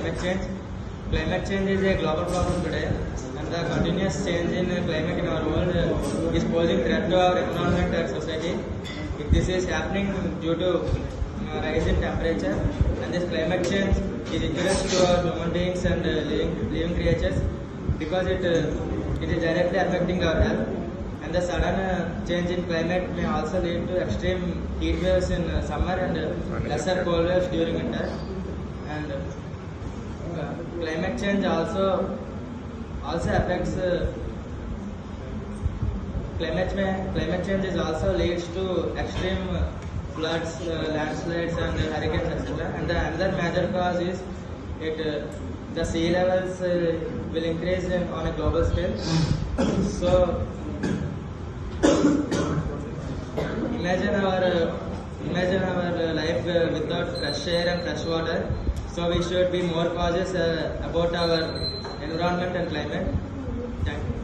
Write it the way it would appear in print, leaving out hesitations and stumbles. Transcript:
climate change. Climate change is a global problem today, and the continuous change in climate in our world is posing threat to our environment and society. If this is happening due to rise in temperature, and this climate change is injurious to our human beings and living creatures because it is directly affecting our health. And the sudden change in climate may also lead to extreme heat waves in summer and lesser cold waves during winter. And climate change also affects climate change is also leads to extreme floods, landslides, and hurricanes, etc. And the another major cause is the sea levels will increase on a global scale. So imagine our life without fresh air and fresh water. So we should be more cautious about our environment and climate. Thank you.